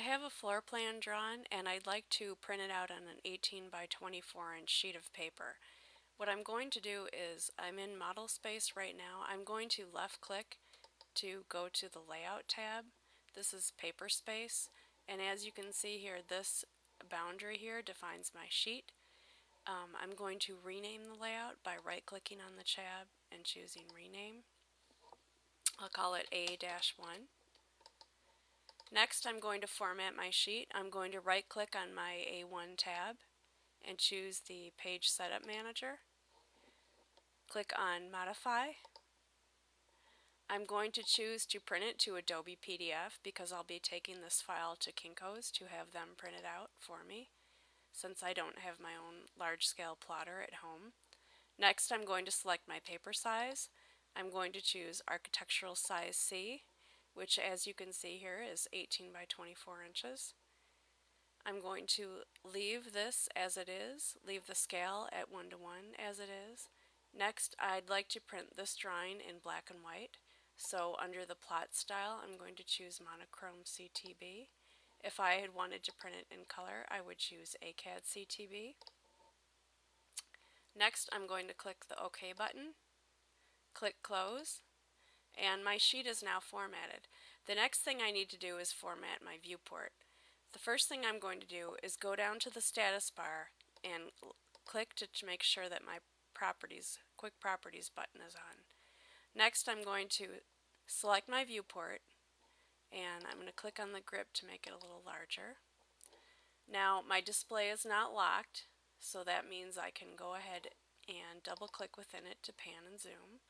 have a floor plan drawn and I'd like to print it out on an 18 by 24 inch sheet of paper. What I'm going to do is, I'm in model space right now, I'm going to left click to go to the layout tab. This is paper space, and as you can see here, this boundary here defines my sheet. I'm going to rename the layout by right clicking on the tab and choosing rename. I'll call it A-1. Next, I'm going to format my sheet. I'm going to right click on my A1 tab and choose the Page Setup Manager. Click on Modify. I'm going to choose to print it to Adobe PDF because I'll be taking this file to Kinko's to have them print it out for me, since I don't have my own large-scale plotter at home. Next, I'm going to select my paper size. I'm going to choose Architectural Size C, which, as you can see here, is 18 by 24 inches. I'm going to leave this as it is, leave the scale at 1:1 as it is. Next, I'd like to print this drawing in black and white. So under the plot style, I'm going to choose monochrome CTB. If I had wanted to print it in color, I would choose ACAD CTB. Next, I'm going to click the OK button, click Close, and my sheet is now formatted. The next thing I need to do is format my viewport. The first thing I'm going to do is go down to the status bar and click to make sure that my Quick Properties button is on. Next, I'm going to select my viewport, and I'm going to click on the grip to make it a little larger. Now, my display is not locked, so that means I can go ahead and double click within it to pan and zoom.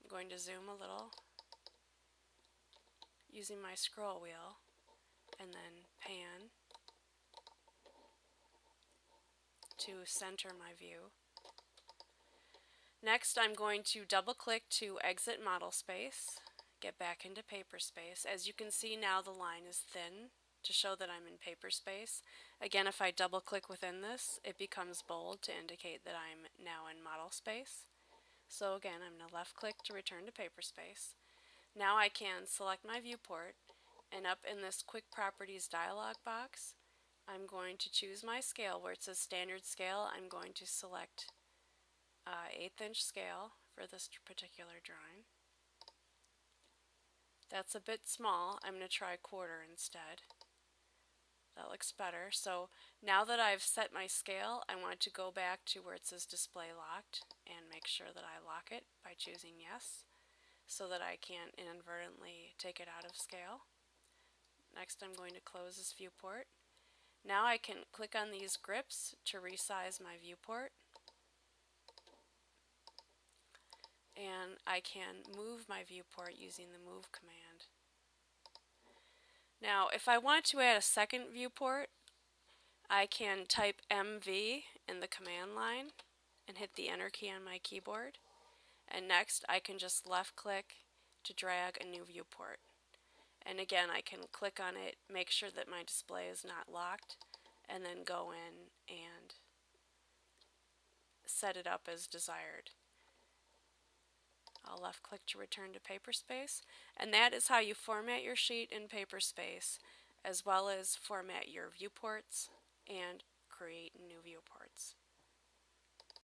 I'm going to zoom a little using my scroll wheel, and then pan to center my view. Next, I'm going to double click to exit model space, get back into paper space. As you can see now, the line is thin to show that I'm in paper space. Again, if I double click within this, it becomes bold to indicate that I'm now in model space. So again, I'm going to left click to return to paper space. Now I can select my viewport, and up in this Quick Properties dialog box, I'm going to choose my scale. Where it says standard scale, I'm going to select 1/8 inch scale for this particular drawing. That's a bit small. I'm going to try 1/4 instead. That looks better. So now that I've set my scale, I want to go back to where it says display locked and make sure that I lock it by choosing yes, so that I can't inadvertently take it out of scale. Next, I'm going to close this viewport. Now I can click on these grips to resize my viewport, and I can move my viewport using the move command. Now, if I want to add a second viewport, I can type MV in the command line and hit the enter key on my keyboard. And next, I can just left click to drag a new viewport. And again, I can click on it, make sure that my display is not locked, and then go in and set it up as desired. I'll left click to return to paper space, and that is how you format your sheet in paper space, as well as format your viewports and create new viewports.